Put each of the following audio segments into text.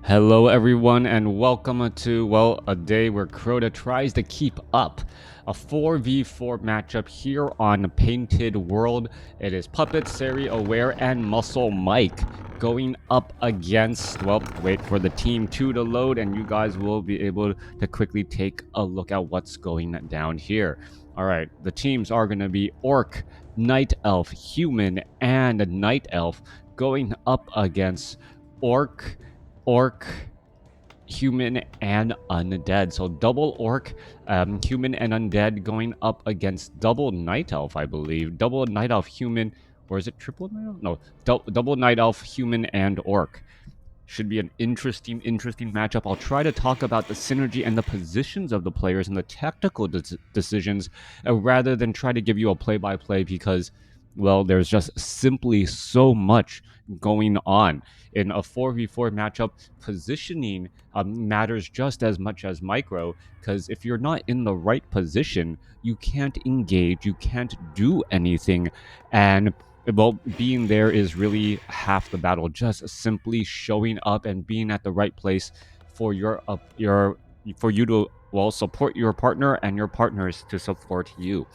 Hello everyone and welcome to, well, a day where Crota tries to keep up. A 4v4 matchup here on Painted World. It is Puppet, Sari, Aware, and Muscle Mike going up against, well, wait for the team 2 to load and you guys will be able to quickly take a look at what's going down here. Alright, the teams are going to be Orc, Night Elf, Human, and Night Elf going up against Orc, Human, and Undead. So double Orc, Human, and Undead going up against double Night Elf, I believe. Double Night Elf, Human, or is it triple Night Elf? No, double Night Elf, Human, and Orc. Should be an interesting matchup. I'll try to talk about the synergy and the positions of the players and the tactical decisions rather than try to give you a play-by-play because, well, there's just simply so much going on. In a 4v4 matchup, positioning matters just as much as micro, because if you're not in the right position, you can't engage, you can't do anything, and well, being there is really half the battle. Just simply showing up and being at the right place for for you to, well, support your partner and your partners to support you.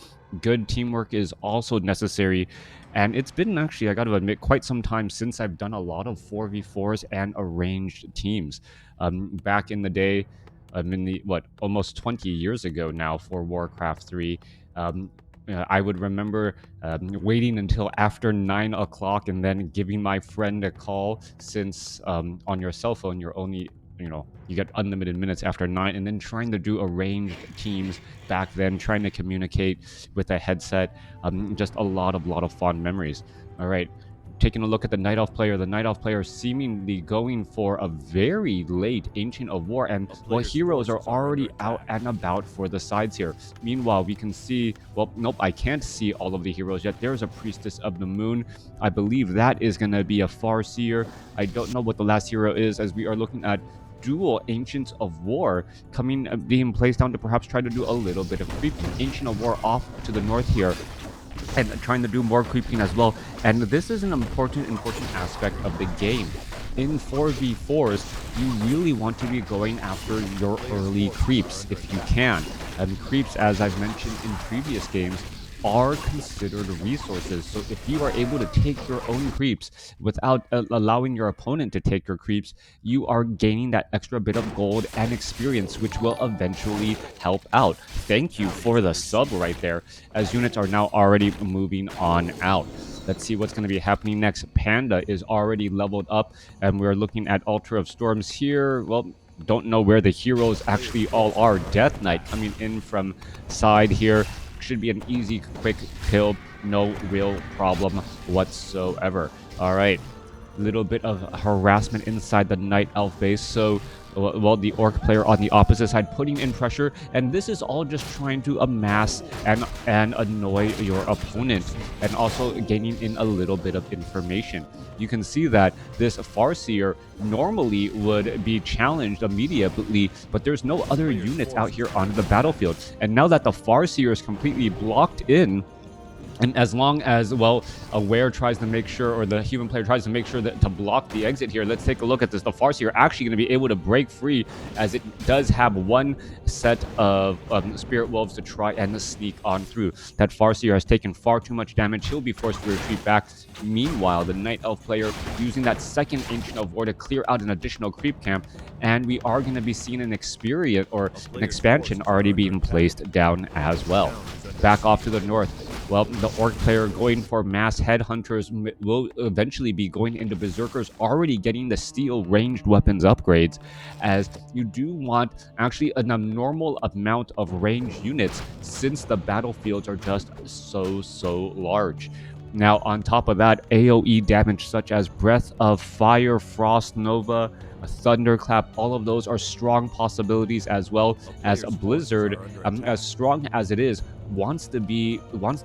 Good teamwork is also necessary, and it's been, actually, I got to admit, quite some time since I've done a lot of 4v4s and arranged teams. Back in the day, in the almost 20 years ago now for WarCraft 3. I would remember waiting until after 9 o'clock and then giving my friend a call, since on your cell phone you're only, you get unlimited minutes after 9, and then trying to do arranged teams back then, trying to communicate with a headset. Just a lot of fond memories. All right, taking a look at the Night Elf player. The Night Elf player seemingly going for a very late Ancient of War, and well, heroes are already out and about for the sides here. Meanwhile, we can see, well, nope, I can't see all of the heroes yet. There's a Priestess of the Moon. I believe that is going to be a Farseer. I don't know what the last hero is, as we are looking at dual Ancients of War being placed down to perhaps try to do a little bit of creeping. Ancient of War off to the north here, and trying to do more creeping as well. And this is an important aspect of the game. In 4v4s, you really want to be going after your early creeps if you can. And creeps, as I've mentioned in previous games, are considered resources. So if you are able to take your own creeps without allowing your opponent to take your creeps, you are gaining that extra bit of gold and experience, which will eventually help out. Thank you for the sub right there, as units are now already moving on out. Let's see what's going to be happening next. Panda is already leveled up, and we're looking at Altar of Storms here. Well, don't know where the heroes actually all are. Death Knight coming in from side here. Should be an easy, quick kill. No real problem whatsoever. All right. Little bit of harassment inside the Night Elf base. So, well, the Orc player on the opposite side putting in pressure, and this is all just trying to amass and annoy your opponent, and also gaining in a little bit of information. You can see that this Farseer normally would be challenged immediately, but there's no other units out here on the battlefield. And now that the Farseer is completely blocked in, and as long as, well, Aware tries to make sure, or the human player tries to make sure that to block the exit here, let's take a look at this. The Farseer are actually going to be able to break free, as it does have one set of Spirit Wolves to try and sneak on through. That Farseer has taken far too much damage. He'll be forced to retreat back. Meanwhile, the Night Elf player using that second Ancient of War to clear out an additional creep camp, and we are going to be seeing an experience, or an expansion, already being placed down as well. Back off to the north. Well, the Orc player going for mass headhunters will eventually be going into Berserkers, already getting the steel ranged weapons upgrades, as you do want actually an abnormal amount of ranged units, since the battlefields are just so large. Now, on top of that, AoE damage such as Breath of Fire, Frost Nova, Thunderclap, all of those are strong possibilities, as well as a Blizzard, as strong as it is, wants to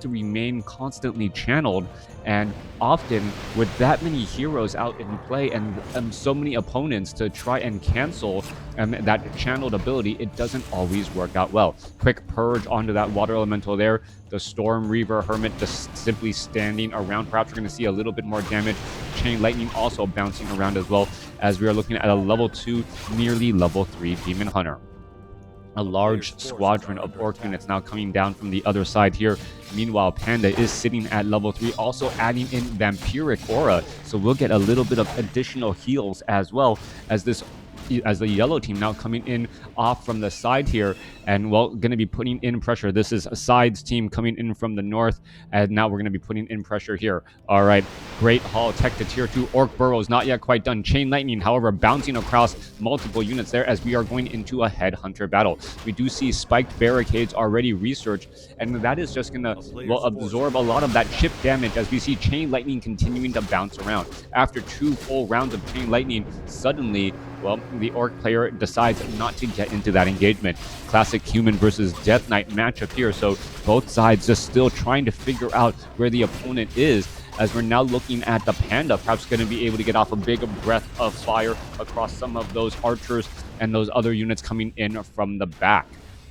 remain constantly channeled, and often with that many heroes out in play and so many opponents to try and cancel that channeled ability, it doesn't always work out well. Quick purge onto that water elemental there. The Storm Reaver Hermit just simply standing around. Perhaps we're going to see a little bit more damage Chain Lightning also bouncing around as well, as we are looking at a level 2, nearly level 3 Demon Hunter. A large squadron of Orc units now coming down from the other side here. Meanwhile, Panda is sitting at level 3, also adding in Vampiric Aura, so we'll get a little bit of additional heals as well, as the yellow team now coming in off from the side here, and well, going to be putting in pressure. This is a sides team coming in from the north, and now we're going to be putting in pressure here. All right, Great Hall tech to tier 2. Orc Burrows not yet quite done. Chain Lightning, however, bouncing across multiple units there, as we are going into a headhunter battle. We do see spiked barricades already researched, and that is just going to absorb a lot of that chip damage, as we see Chain Lightning continuing to bounce around. After 2 full rounds of Chain Lightning, suddenly, well, the Orc player decides not to get into that engagement. Classic human versus Death Knight matchup here, so both sides just still trying to figure out where the opponent is, as we're now looking at the Panda perhaps going to be able to get off a big breath of fire across some of those archers and those other units coming in from the back.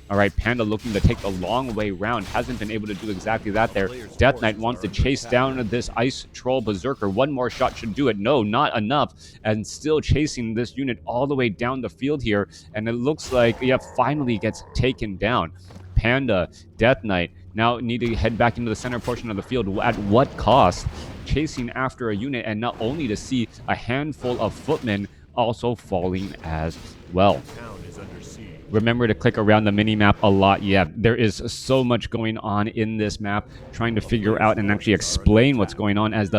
All right, Panda looking to take the long way round. Hasn't been able to do exactly that there. Death Knight wants to chase down this Ice Troll Berserker. One more shot should do it. No, not enough. And still chasing this unit all the way down the field here. And it looks like, yeah, finally gets taken down. Panda, Death Knight, now need to head back into the center portion of the field. At what cost? Chasing after a unit, and not only to see a handful of footmen also falling as well. Remember to click around the mini-map a lot. Yeah, there is so much going on in this map, trying to figure out and actually explain what's going on, as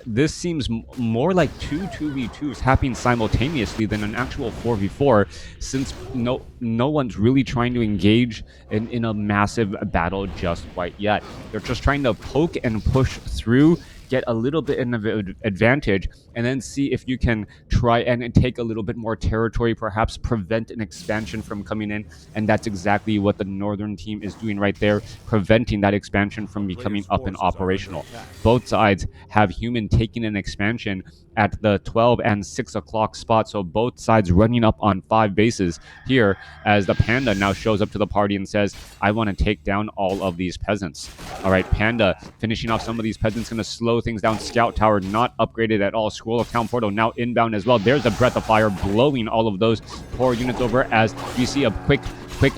this seems more like 2v2s happening simultaneously than an actual 4v4, since no one's really trying to engage in a massive battle just quite yet. They're just trying to poke and push through, get a little bit of an advantage, and then see if you can try and take a little bit more territory, perhaps prevent an expansion from coming in. And that's exactly what the northern team is doing right there, preventing that expansion from becoming up and operational. Both sides have human taking an expansion at the 12 and 6 o'clock spot, so both sides running up on 5 bases here, as the Panda now shows up to the party and says, I want to take down all of these peasants. All right, Panda finishing off some of these peasants, going to slow things down. Scout Tower not upgraded at all. Scroll of Town Portal now inbound as well. There's a Breath of Fire blowing all of those poor units over, as you see a quick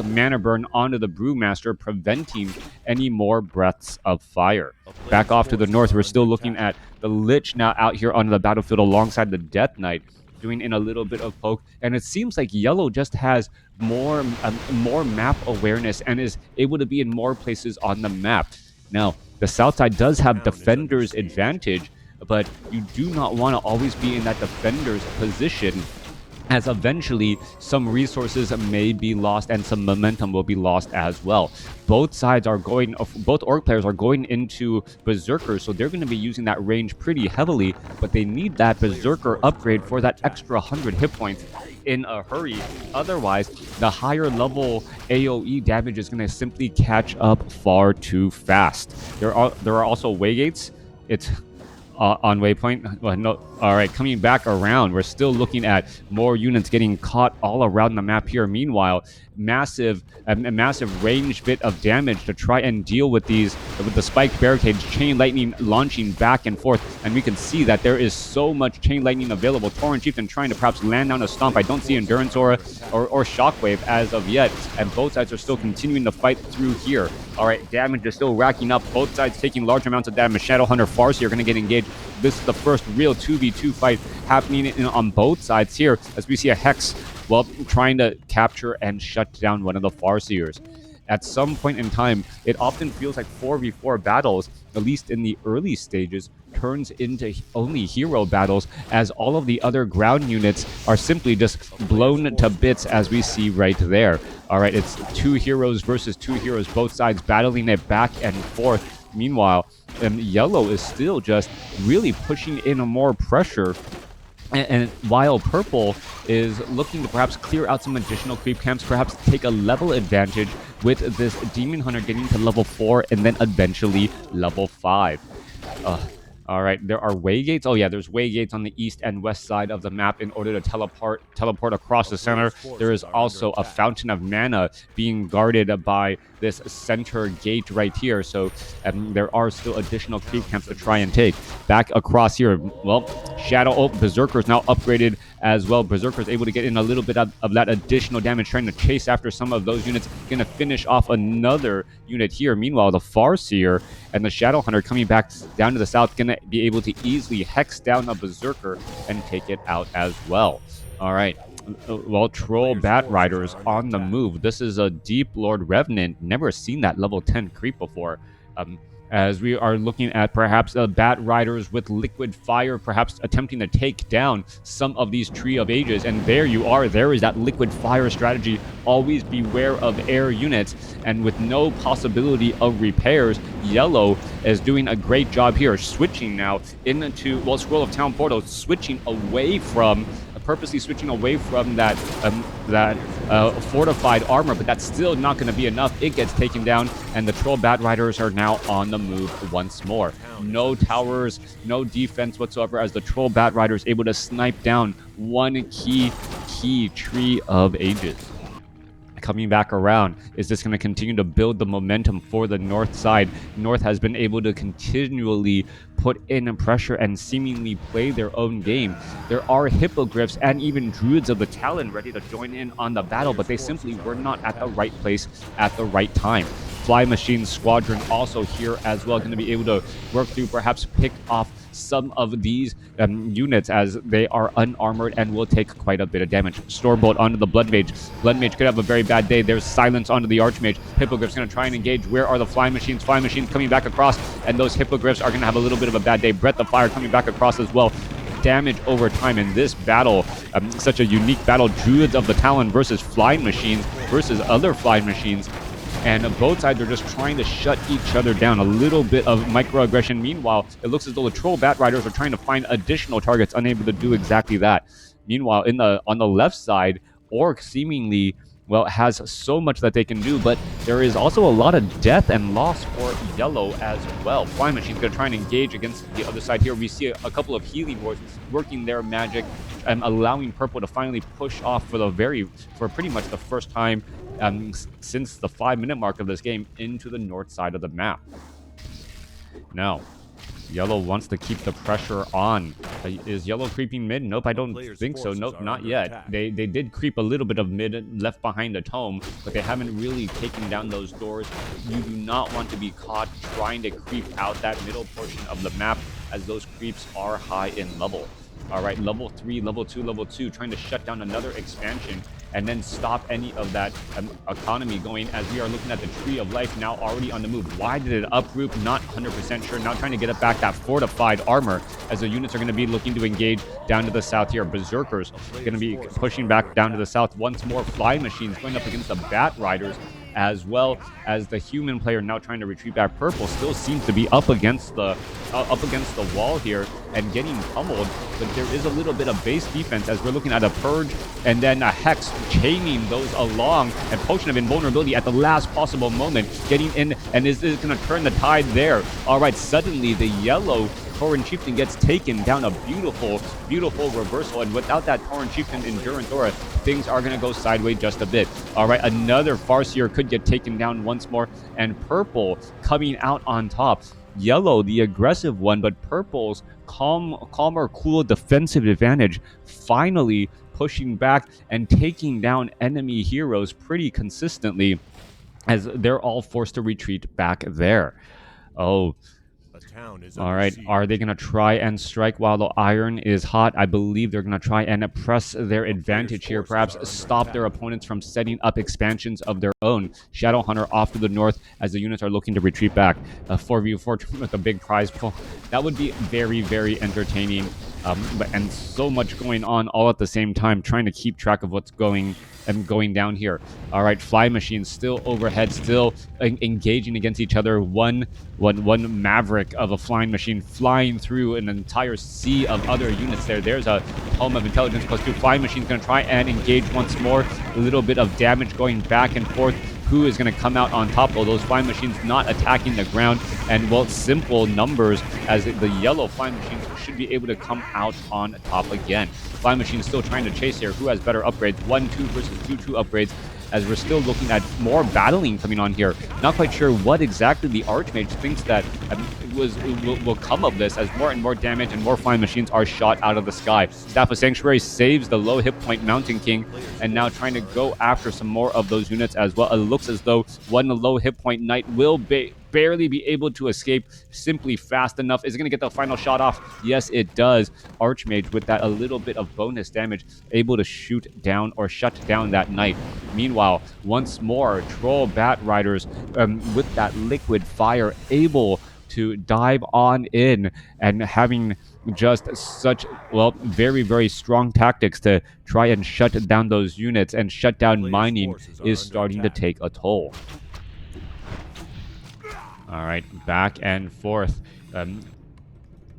mana burn onto the Brewmaster, preventing any more breaths of fire. Back off to the north, we're still looking at the Lich now out here on the battlefield alongside the Death Knight, doing in a little bit of poke, and it seems like Yellow just has more map awareness and is able to be in more places on the map. Now, the south side does have defender's advantage, but you do not want to always be in that defender's position, as eventually some resources may be lost and some momentum will be lost as well. Both Orc players are going into Berserker, so they're going to be using that range pretty heavily, but they need that Berserker upgrade for that extra 100 hit points in a hurry. Otherwise, the higher level AoE damage is going to simply catch up far too fast. There are also Waygates. It's on waypoint. Well, no. All right, coming back around, we're still looking at more units getting caught all around the map here. Meanwhile, a massive range bit of damage to try and deal with the spiked barricades. Chain Lightning launching back and forth, and we can see that there is so much Chain Lightning available. Tauren Chieftain trying to perhaps land down a stomp. I don't see Endurance Aura or Shockwave as of yet, and both sides are still continuing to fight through here. All right, damage is still racking up. Both sides taking large amounts of damage. Shadowhunter, Farseer are going to get engaged. This is the first real 2v2 fight happening on both sides here, as we see a Hex, well, trying to capture and shut down one of the Farseers. At some point in time, it often feels like 4v4 battles, at least in the early stages, turns into only hero battles, as all of the other ground units are simply just blown to bits, as we see right there. All right, it's 2 heroes versus 2 heroes, both sides battling it back and forth. Meanwhile, Yellow is still just really pushing in more pressure, and while Purple is looking to perhaps clear out some additional creep camps, perhaps take a level advantage with this Demon Hunter getting to level 4 and then eventually level 5. All All right, there are way gates. Oh yeah, there's way gates on the east and west side of the map in order to teleport across the center. There is also a fountain of mana being guarded by this center gate right here. So there are still additional creep camps to try and take. Back across here, well, Shadow. Oh, Berserker's now upgraded as well. Berserker's able to get in a little bit of that additional damage, trying to chase after some of those units. Going to finish off another unit here. Meanwhile, the Farseer and the Shadow Hunter coming back down to the south, going to be able to easily hex down a Berserker and take it out as well. All right. Well, Troll Bat Riders on the move. This is a Deep Lord Revenant. Never seen that level 10 creep before. As we are looking at perhaps Bat Riders with liquid fire, perhaps attempting to take down some of these Tree of Ages. And there you are. There is that liquid fire strategy. Always beware of air units. And with no possibility of repairs, Yellow is doing a great job here. Switching now into, well, Scroll of Town Portal, switching away from, purposely switching away from that fortified armor, but that's still not going to be enough. It gets taken down, and the Troll Bat Riders are now on the move once more. No towers, no defense whatsoever, as the Troll Bat Riders able to snipe down one key Tree of Ages. Coming back around, is this going to continue to build the momentum for the north side? North has been able to continually put in pressure and seemingly play their own game. There are hippogriffs and even druids of the Talon ready to join in on the battle, but they simply were not at the right place at the right time. Fly Machine Squadron also here as well, going to be able to work through, perhaps pick off some of these units as they are unarmored and will take quite a bit of damage. Stormbolt onto the Blood Mage. Blood Mage could have a very bad day. There's Silence onto the Archmage. Hippogriff's going to try and engage. Where are the Fly Machines? Fly Machines coming back across, and those Hippogriffs are going to have a little bit of a bad day. Breath of Fire coming back across as well. Damage over time in this battle, such a unique battle. Druids of the Talon versus Flying Machines versus other Flying Machines. And both sides are just trying to shut each other down. A little bit of microaggression. Meanwhile, it looks as though the Troll Bat Riders are trying to find additional targets, unable to do exactly that. Meanwhile, on the left side, Orc seemingly, well, has so much that they can do, but there is also a lot of death and loss for Yellow as well. Fly Machine's going to try and engage against the other side here. We see a couple of healing wards working their magic and allowing Purple to finally push off for pretty much the first time since the 5-minute mark of this game into the north side of the map. Now, Yellow wants to keep the pressure on. Is Yellow creeping mid? Nope, I don't think so. Nope, not yet. They did creep a little bit of mid left behind the tome, but they haven't really taken down those doors. You do not want to be caught trying to creep out that middle portion of the map, as those creeps are high in level. All right, level 3, level 2, trying to shut down another expansion and then stop any of that economy going, as we are looking at the Tree of Life now already on the move. Why did it uproot? Not 100% sure. Now trying to get it back that fortified armor, as the units are going to be looking to engage down to the south here. Berserkers going to be pushing back down to the south once more. Flying Machines going up against the Bat Riders, as well as the human player now trying to retreat back. Purple still seems to be up against the wall here and getting pummeled, but there is a little bit of base defense, as we're looking at a Purge and then a Hex chaining those along, and Potion of Invulnerability at the last possible moment getting in, and is going to turn the tide there. All right, suddenly the yellow Tauren Chieftain gets taken down, a beautiful reversal, and without that Tauren Chieftain Endurance Aura, things are going to go sideways just a bit. All right, another Farseer could get taken down once more, and Purple coming out on top. Yellow, the aggressive one, but Purple's calmer, cool defensive advantage finally pushing back and taking down enemy heroes pretty consistently, as they're all forced to retreat back there. Oh, all right. Are they going to try and strike while the iron is hot? I believe they're going to try and press their advantage here, perhaps stop their opponents from setting up expansions of their own. Shadow Hunter off to the north, as the units are looking to retreat back. 4v4 with a big prize pool. That would be very, very entertaining. And so much going on all at the same time, trying to keep track of what's going down here. All right, Fly Machines still overhead, still engaging against each other. One maverick of a flying machine flying through an entire sea of other units there. There's a Tome of Intelligence +2. Flying Machine's going to try and engage once more. A little bit of damage going back and forth. who is going to come out on top. Well, those flying machines not attacking the ground, and well, simple numbers as the yellow flying machines should be able to come out on top again. Flying machines still trying to chase here. Who has better upgrades? 1-2 versus 2-2 upgrades, as we're still looking at more battling coming on here. Not quite sure what exactly the Archmage thinks that will come of this, as more and more damage and more flying machines are shot out of the sky. Staff of Sanctuary saves the low hit point Mountain King, and now trying to go after some more of those units as well. It looks as though one low hit point Knight will barely be able to escape simply fast enough. Is it going to get the final shot off? Yes, it does. Archmage with that a little bit of bonus damage, able to shoot down or shut down that Knight. Meanwhile, once more, Troll Bat Riders with that liquid fire able to dive on in and having just such, well, very, very strong tactics to try and shut down those units, and shut down mining is starting to take a toll. All right, back and forth.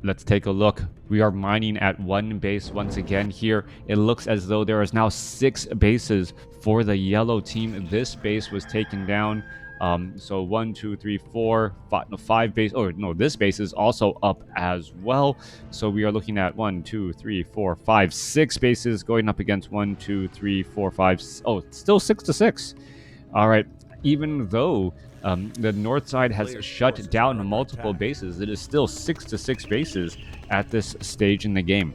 Let's take a look. We are mining at one base once again here. It looks as though there is now 6 bases for the yellow team. This base was taken down. So 1, 2, 3, 4, 5 base. Oh no, this base is also up as well. So we are looking at 1, 2, 3, 4, 5, 6 bases going up against 1, 2, 3, 4, 5. Oh, it's still 6-6. All right, even though the north side has shut down multiple bases, it is still 6-6 bases at this stage in the game.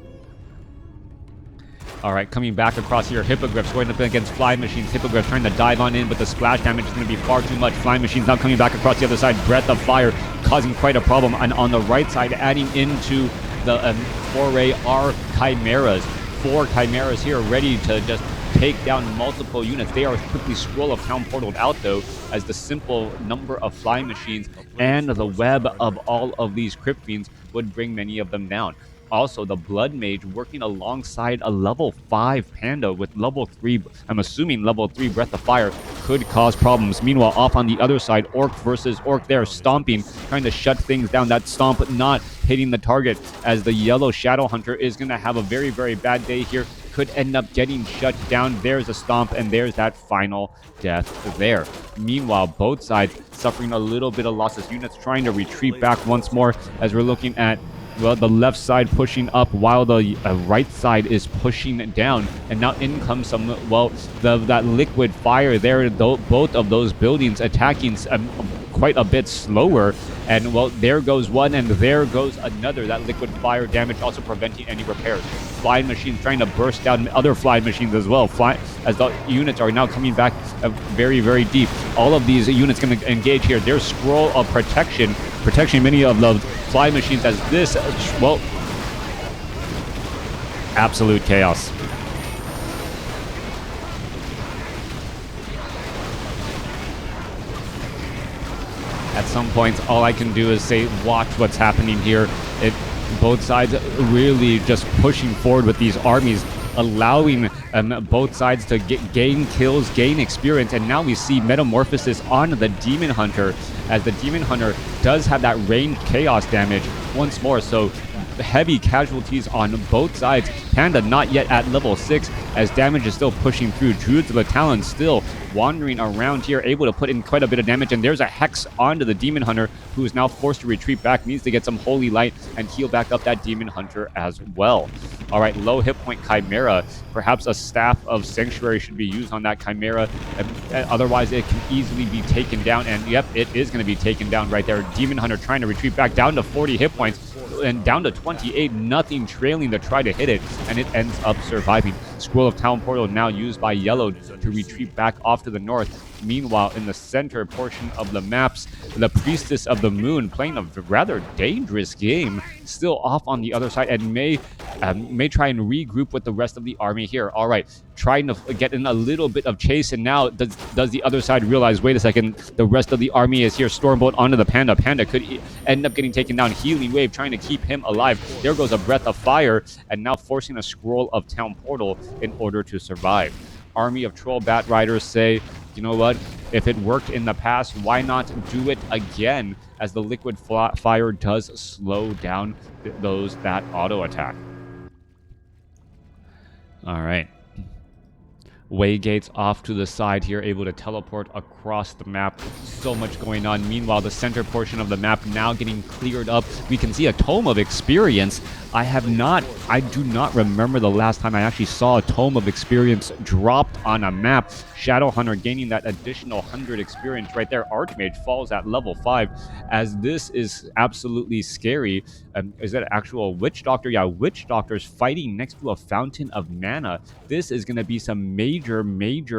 All right, coming back across here, Hippogriffs going up against Flying Machines. Hippogriffs trying to dive on in, but the splash damage is going to be far too much. Flying Machines now coming back across the other side. Breath of Fire causing quite a problem. And on the right side, adding into the foray are Chimeras. 4 Chimeras here ready to just take down multiple units. They are quickly Scroll of Town portaled out, though, as the simple number of Flying Machines and the web of all of these Crypt Fiends would bring many of them down. Also, the Blood Mage working alongside a level 5 Panda with level 3, I'm assuming level 3 Breath of Fire, could cause problems. Meanwhile, off on the other side, Orc versus Orc there, stomping, trying to shut things down. That stomp not hitting the target, as the yellow Shadow Hunter is going to have a very, very bad day here. Could end up getting shut down. There's a stomp, and there's that final death there. Meanwhile, both sides suffering a little bit of losses. Units trying to retreat back once more, as we're looking at, well, the left side pushing up while the right side is pushing down. And now in comes some, well, that liquid fire there. Both of those buildings attacking quite a bit slower. And, well, there goes one, and there goes another. That liquid fire damage also preventing any repairs. Flying machines trying to burst down other flying machines as well. As the units are now coming back very, very deep. All of these units going to engage here. There's Scroll of Protection, protecting many of the flying machines, as this, well, absolute chaos. At some points, all I can do is say, watch what's happening here. Both sides really just pushing forward with these armies, allowing both sides to gain kills, gain experience. And now we see Metamorphosis on the Demon Hunter, as the Demon Hunter does have that ranged chaos damage once more. So heavy casualties on both sides. Panda not yet at level 6, as damage is still pushing through. Druids of the Talon still wandering around here, able to put in quite a bit of damage. And there's a Hex onto the Demon Hunter, who is now forced to retreat back, needs to get some Holy Light and heal back up that Demon Hunter as well. All right, low hit point Chimera. Perhaps a Staff of Sanctuary should be used on that Chimera. Otherwise, it can easily be taken down. And yep, it is going to be taken down right there. Demon Hunter trying to retreat back down to 40 hit points. And down to 28, nothing trailing to try to hit it, and it ends up surviving. Scroll of Town portal now used by yellow to retreat back off to the north. Meanwhile, in the center portion of the maps, the Priestess of the Moon playing a rather dangerous game, still off on the other side, and may try and regroup with the rest of the army here. All right, trying to get in a little bit of chase, and now does the other side realize, wait a second, the rest of the army is here. Stormbolt onto the Panda. Panda could end up getting taken down. Healing Wave trying to keep him alive. There goes a Breath of Fire, and now forcing a Scroll of Town portal in order to survive. Army of Troll Bat Riders say, you know what, if it worked in the past, why not do it again, as the liquid fire does slow down that auto attack. All right. waygates off to the side here, able to teleport across the map. So much going on. Meanwhile, the center portion of the map now getting cleared up. We can see a Tome of Experience. I do not remember the last time I actually saw a Tome of Experience dropped on a map. Shadowhunter gaining that additional 100 experience right there. Archmage falls at level 5, as this is absolutely scary. Is that actual Witch Doctor? Yeah, Witch Doctor's fighting next to a Fountain of Mana. This is going to be some major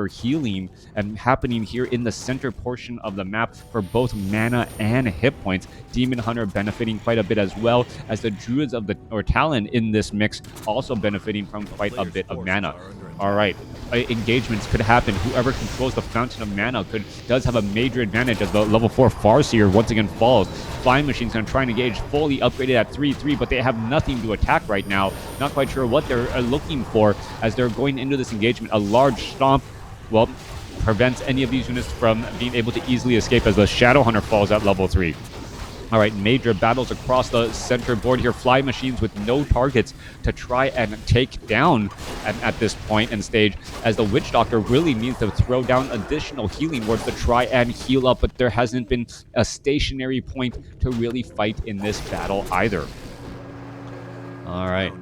healing happening here in the center portion of the map for both mana and hit points. Demon Hunter benefiting quite a bit as well, as the Druids of the Talon in this mix also benefiting from quite a bit of mana. All right, engagements could happen. Whoever controls the Fountain of Mana does have a major advantage, as the level 4 Farseer once again falls. Flying Machine's going to try and engage, fully upgraded at 3-3, but they have nothing to attack right now. Not quite sure what they're looking for as they're going into this engagement. A large stomp, well, prevents any of these units from being able to easily escape, as the Shadowhunter falls at level 3. All right, major battles across the center board here. Fly Machines with no targets to try and take down at this point and stage, as the Witch Doctor really needs to throw down additional healing words to try and heal up, but there hasn't been a stationary point to really fight in this battle either. All right.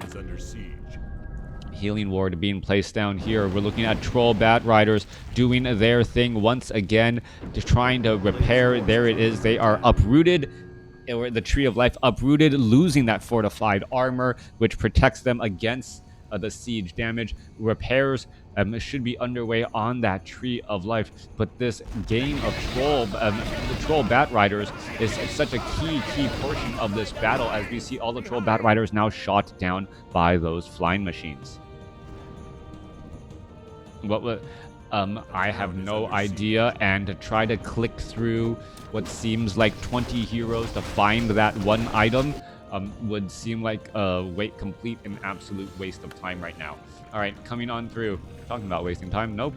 Healing ward being placed down here. We're looking at Troll Bat Riders doing their thing once again, just trying to repair. There it is. They are uprooted, or the Tree of Life uprooted, losing that fortified armor, which protects them against the siege damage. Repairs should be underway on that Tree of Life, but this game of the Troll Bat Riders is such a key portion of this battle, as we see all the Troll Bat Riders now shot down by those Flying Machines. I have no idea, and to try to click through what seems like 20 heroes to find that one item would seem like a complete and absolute waste of time right now. All right, coming on through. Talking about wasting time. Nope.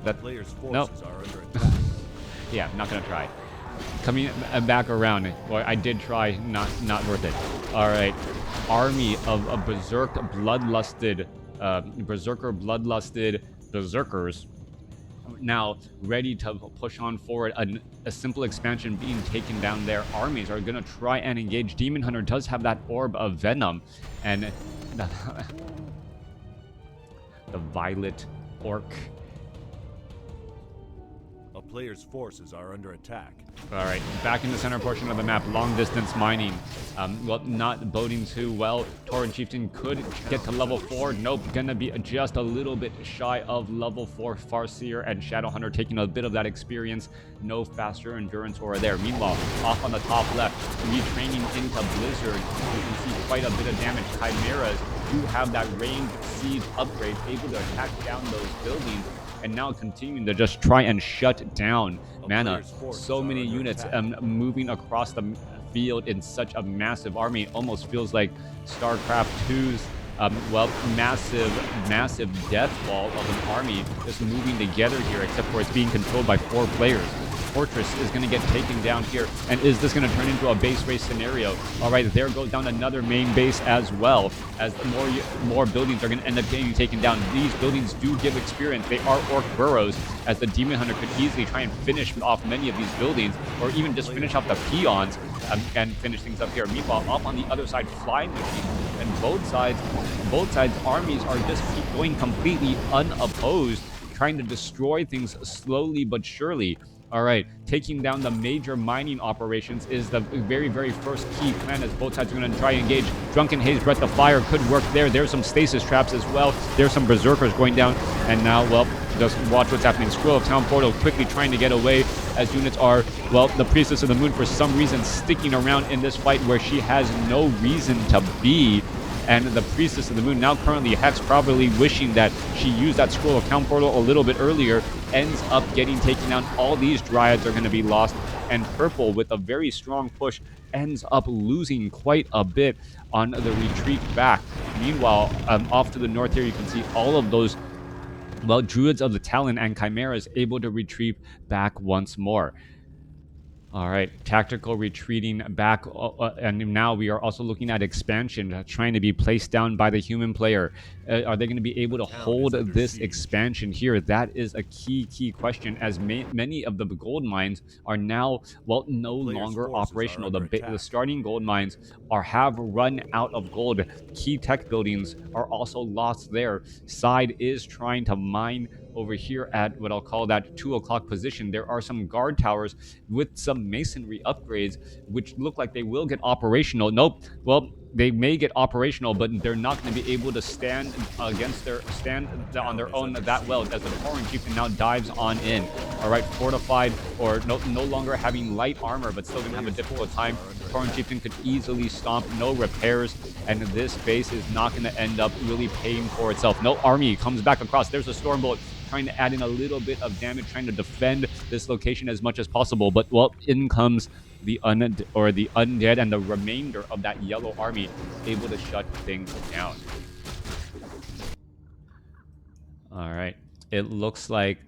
That player's forces are under attack. Yeah, not gonna try. Coming back around. Well, I did try. Not worth it. All right. Army of bloodlusted berserkers now ready to push on forward. A simple expansion being taken down. Their armies are going to try and engage. Demon Hunter does have that orb of venom, and the violet orc. A player's forces are under attack. All right, back in the center portion of the map, long distance mining. Well, not boding too well. Tauren Chieftain could get to level 4. Nope, gonna be just a little bit shy of level 4. Farseer and Shadowhunter taking a bit of that experience. No faster endurance aura there. Meanwhile, off on the top left, retraining into Blizzard, you can see quite a bit of damage. Chimeras do have that ranged siege upgrade, able to attack down those buildings, and now continuing to just try and shut down mana. So many units moving across the field in such a massive army. It almost feels like StarCraft 2's massive death wall of an army just moving together here, except for it's being controlled by 4 players. Fortress is going to get taken down here, and is this going to turn into a base race scenario? All right, there goes down another main base as well, as more buildings are going to end up getting taken down. These buildings do give experience. They are orc burrows, as the Demon Hunter could easily try and finish off many of these buildings, or even just finish off the peons and finish things up here. Meanwhile, up on the other side, Flying Machines, and both sides armies are just keep going completely unopposed, trying to destroy things slowly but surely. All right, taking down the major mining operations is the very first key plan, as both sides are going to try and engage. Drunken Haze, Breath of Fire could work there. There's some stasis traps as well. There's some berserkers going down, and now, well, just watch what's happening. Scroll of Town Portal quickly trying to get away, as units are, well, the Priestess of the Moon for some reason sticking around in this fight where she has no reason to be. And the Priestess of the Moon, now currently Hex, probably wishing that she used that Scroll of Town Portal a little bit earlier, ends up getting taken down. All these Dryads are going to be lost. And Purple, with a very strong push, ends up losing quite a bit on the retreat back. Meanwhile, off to the north here, you can see all of those, well, Druids of the Talon and Chimeras able to retreat back once more. All right, tactical retreating back, and now we are also looking at expansion, trying to be placed down by the human player. Are they going to be able to hold this expansion here? That is a key question, as many of the gold mines are now, well, no longer operational. The starting gold mines have run out of gold. Key tech buildings are also lost there. Side is trying to mine over here at what I'll call that 2 o'clock position. There are some guard towers with some masonry upgrades, which look like they will get operational. Nope. Well, they may get operational, but they're not going to be able to stand on their own that well, as the Tauren Chieftain now dives on in. All right, fortified, or no longer having light armor, but still going to have a difficult time. Tauren Chieftain could easily stomp, no repairs, and this base is not going to end up really paying for itself. No army comes back across. There's a Stormbolt trying to add in a little bit of damage, trying to defend this location as much as possible. But, well, in comes the undead and the remainder of that yellow army, able to shut things down. All right. It looks like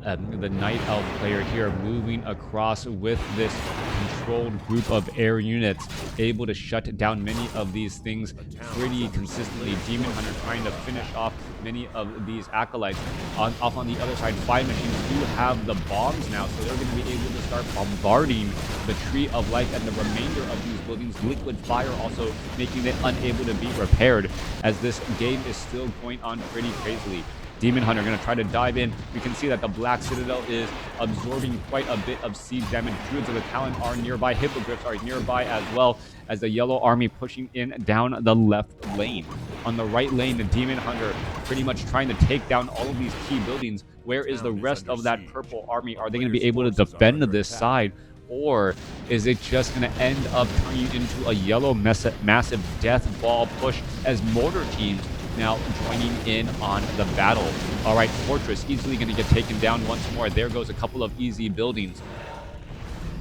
the Night Elf player here moving across with this controlled group of air units, able to shut down many of these things pretty consistently. Demon Hunter trying to finish off many of these acolytes. Off on the other side, Fire Machines do have the bombs now, so they're going to be able to start bombarding the Tree of Life and the remainder of these buildings. Liquid fire also making it unable to be repaired, as this game is still going on pretty crazily. Demon Hunter going to try to dive in. We can see that the Black Citadel is absorbing quite a bit of siege damage. Druids of the Talon are nearby. Hippogriffs are nearby as well, as the Yellow Army pushing in down the left lane. On the right lane, the Demon Hunter pretty much trying to take down all of these key buildings. Where is the rest of that Purple Army? Are they going to be able to defend this side? Or is it just going to end up turning into a yellow massive death ball push, as mortar teams now joining in on the battle? All right, Fortress easily going to get taken down once more. There goes a couple of easy buildings.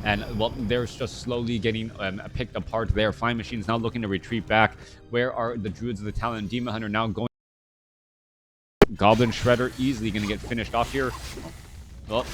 And, well, they're just slowly getting picked apart there. Flying Machines now looking to retreat back. Where are the Druids of the Talon? Demon Hunter now going. Goblin Shredder easily going to get finished off here. Well,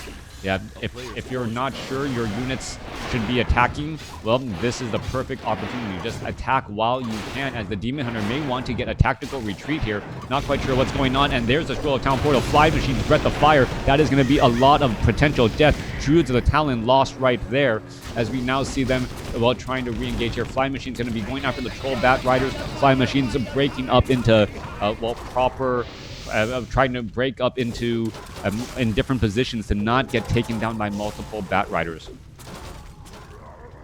yeah, if you're not sure your units should be attacking, well, this is the perfect opportunity. Just attack while you can, as the Demon Hunter may want to get a tactical retreat here. Not quite sure what's going on, and there's the Scroll of Town Portal. Fly Machines, Breath of Fire. That is going to be a lot of potential death. Druids of the Talon lost right there, as we now see them, well, trying to re-engage here. Fly Machines going to be going after the Troll Bat Riders. Fly Machines breaking up into, well, proper... trying to break up into in different positions to not get taken down by multiple Bat Riders.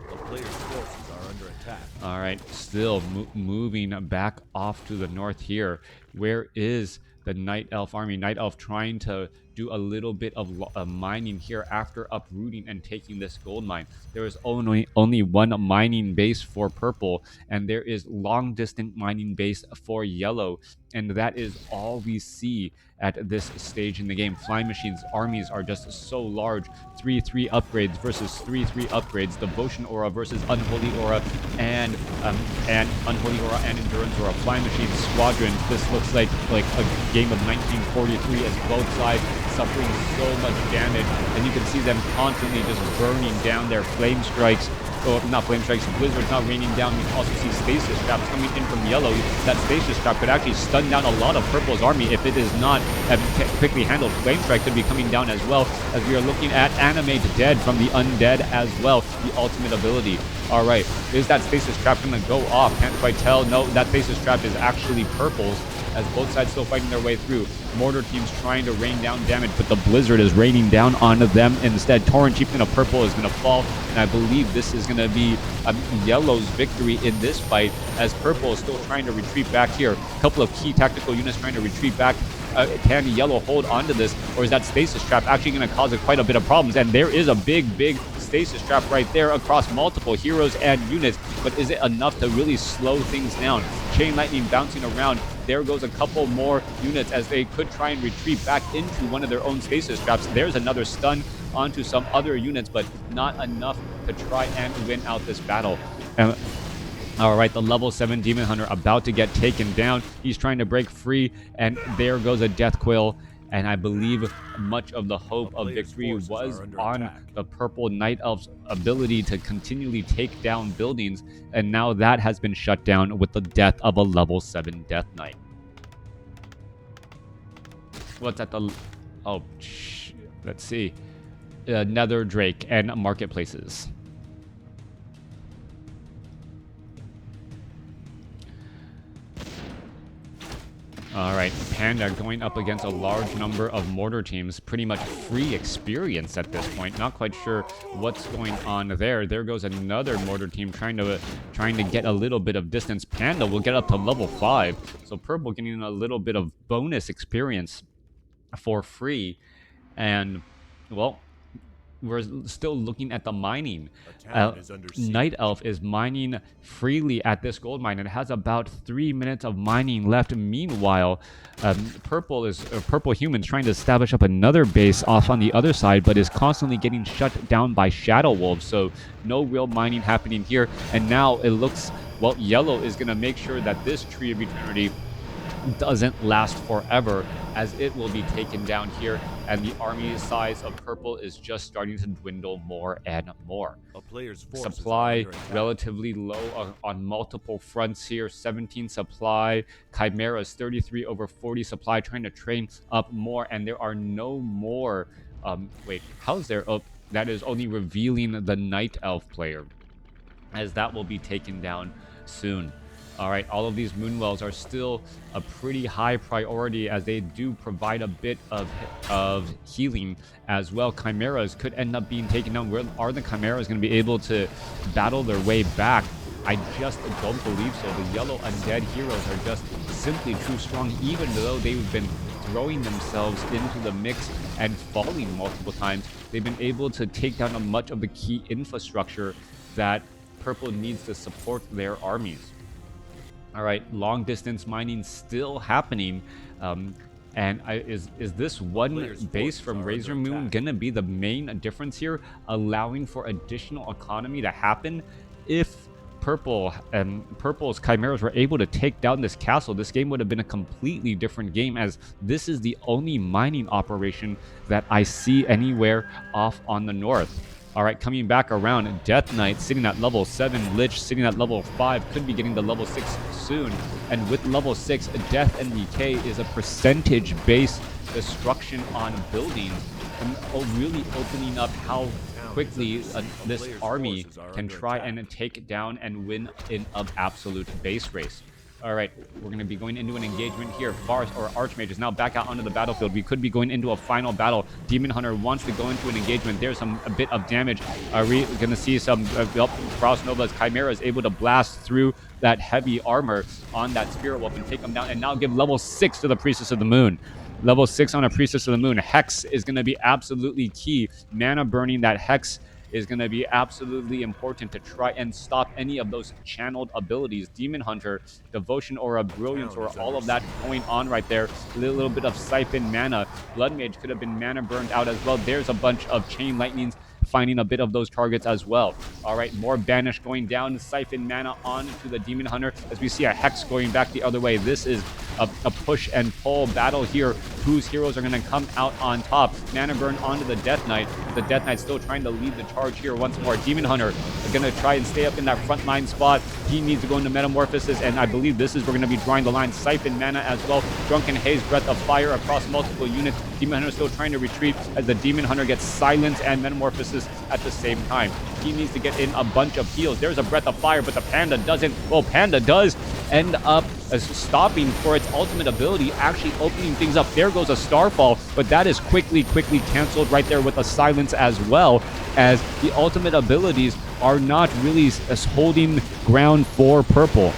The player's forces are under attack. All right, still moving back off to the north here. Where is the Night Elf army? Night Elf trying to do a little bit of mining here after uprooting and taking this gold mine. There is only one mining base for purple, and there is long distance mining base for yellow, and that is all we see at this stage in the game. Flying Machines armies are just so large. 3-3 upgrades versus 3-3 upgrades. Devotion Aura versus Unholy Aura, and Unholy Aura and Endurance Aura. Flying Machines squadrons. This looks like a game of 1943, as both sides suffering so much damage, and you can see them constantly just burning down their flame strikes. Oh, not flame strikes, blizzards not raining down. We can also see stasis traps coming in from yellow. That stasis trap could actually stun down a lot of purple's army if it is not quickly handled. Flame strike could be coming down as well, as we are looking at Animate Dead from the undead as well, the ultimate ability. All right, is that stasis trap going to go off? Can't quite tell. No, that stasis trap is actually purple's, as both sides still fighting their way through. Mortar teams trying to rain down damage, but the blizzard is raining down onto them instead. Tauren Chieftain of purple is going to fall, and I believe this is going to be yellow's victory in this fight, as purple is still trying to retreat back here. A couple of key tactical units trying to retreat back. Can yellow hold onto this, or is that stasis trap actually going to cause quite a bit of problems? And there is a big stasis trap right there across multiple heroes and units, but is it enough to really slow things down? Chain lightning bouncing around. There goes a couple more units, as they could try and retreat back into one of their own stasis traps. There's another stun onto some other units, but not enough to try and win out this battle. All right, the level 7 Demon Hunter about to get taken down. He's trying to break free, and there goes a Death Quill. and I believe much of the A hope of player's victory forces was are under on attack. the purple Night Elf's ability to continually take down buildings, and now that has been shut down with the death of a level 7 Death Knight. What's at the... Oh, let's see. Nether Drake and marketplaces. All right, Panda going up against a large number of mortar teams. Pretty much free experience at this point. Not quite sure what's going on there. There goes another mortar team trying to get a little bit of distance. Panda will get up to level 5. So Purple getting a little bit of bonus experience for free. And, well, we're still looking at the mining. A town is under siege. Night Elf is mining freely at this gold mine and has about 3 minutes of mining left. Meanwhile, Purple Humans trying to establish up another base off on the other side, but is constantly getting shut down by Shadow Wolves. So no real mining happening here. And now it looks, well, Yellow is going to make sure that this Tree of Eternity doesn't last forever, as it will be taken down here, and the army size of Purple is just starting to dwindle more and more. A player's forces Supply are under attack. relatively low on multiple fronts here. 17 supply, Chimeras 33 over 40 supply, trying to train up more, and there are no more. Wait, how's there? Oh, that is only revealing the Night Elf player, as that will be taken down soon. All right, all of these Moonwells are still a pretty high priority, as they do provide a bit of healing as well. Chimeras could end up being taken down. Where are the Chimeras going to be able to battle their way back? I just don't believe so. The yellow undead heroes are just simply too strong, even though they've been throwing themselves into the mix and falling multiple times. They've been able to take down much of the key infrastructure that Purple needs to support their armies. All right, long distance mining still happening. Is this one base from Razor Moon gonna be the main difference here, allowing for additional economy to happen? If Purple's Chimeras were able to take down this castle, this game would have been a completely different game, as this is the only mining operation that I see anywhere off on the north. All right, coming back around, Death Knight sitting at level 7, Lich sitting at level 5, could be getting to level 6 soon. And with level 6, Death and Decay is a percentage-based destruction on buildings, and really opening up how quickly this army can try and take down and win in an absolute base race. All right, we're going to be going into an engagement here. Archmage is now back out onto the battlefield. We could be going into a final battle. Demon Hunter wants to go into an engagement. There's a bit of damage. Are we going to see some Frost Nova's Chimera is able to blast through that heavy armor on that Spirit Wolf and take them down, and now give level 6 to the Priestess of the Moon. Level 6 on a Priestess of the Moon. Hex is going to be absolutely key. Mana burning that Hex is going to be absolutely important to try and stop any of those channeled abilities. Demon Hunter, Devotion Aura, Brilliance Aura, all of that going on right there. A little bit of Siphon Mana. Blood Mage could have been mana burned out as well. There's a bunch of Chain Lightnings finding a bit of those targets as well. All right, more Banish going down. Siphon Mana on to the Demon Hunter, as we see a Hex going back the other way. This is a push and pull battle here. Whose heroes are going to come out on top? Mana burn onto the Death Knight. The Death Knight still trying to lead the charge here once more. Demon Hunter going to try and stay up in that front line spot. He needs to go into Metamorphosis, and I believe this is we're going to be drawing the line. Siphon Mana as well. Drunken Haze, Breath of Fire across multiple units. Demon Hunter still trying to retreat, as the Demon Hunter gets Silence and Metamorphosis at the same time. He needs to get in a bunch of heals. There's a Breath of Fire, but the Panda doesn't. Well, Panda does end up stopping for its ultimate ability, actually opening things up. There goes a Starfall, but that is quickly canceled right there with a Silence, as well as the ultimate abilities are not really holding ground for Purple.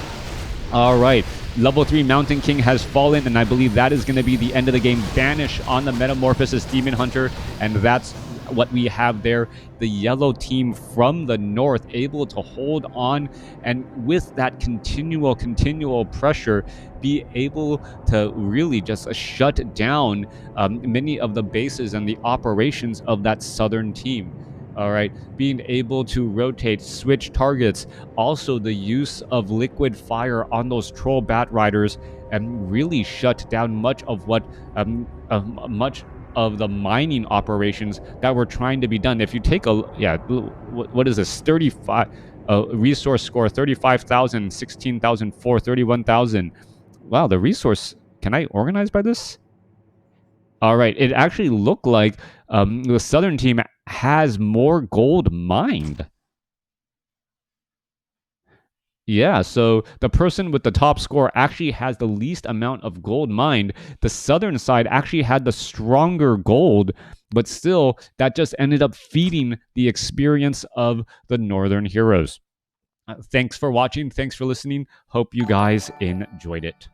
All right. Level 3 Mountain King has fallen, and I believe that is going to be the end of the game. Banish on the Metamorphosis Demon Hunter, and that's what we have there. The yellow team from the north able to hold on, and with that continual pressure, be able to really just shut down many of the bases and the operations of that southern team. All right, being able to rotate, switch targets, also the use of liquid fire on those troll bat riders, and really shut down much of the mining operations that were trying to be done. If you take a what is this 35 resource score 35,000, 16,004, 31,000. Wow, the resource, can I organize by this? All right, it actually looked like the Southern team has more gold mined. Yeah, so the person with the top score actually has the least amount of gold mined. The Southern side actually had the stronger gold, but still, that just ended up feeding the experience of the Northern heroes. Thanks for watching. Thanks for listening. Hope you guys enjoyed it.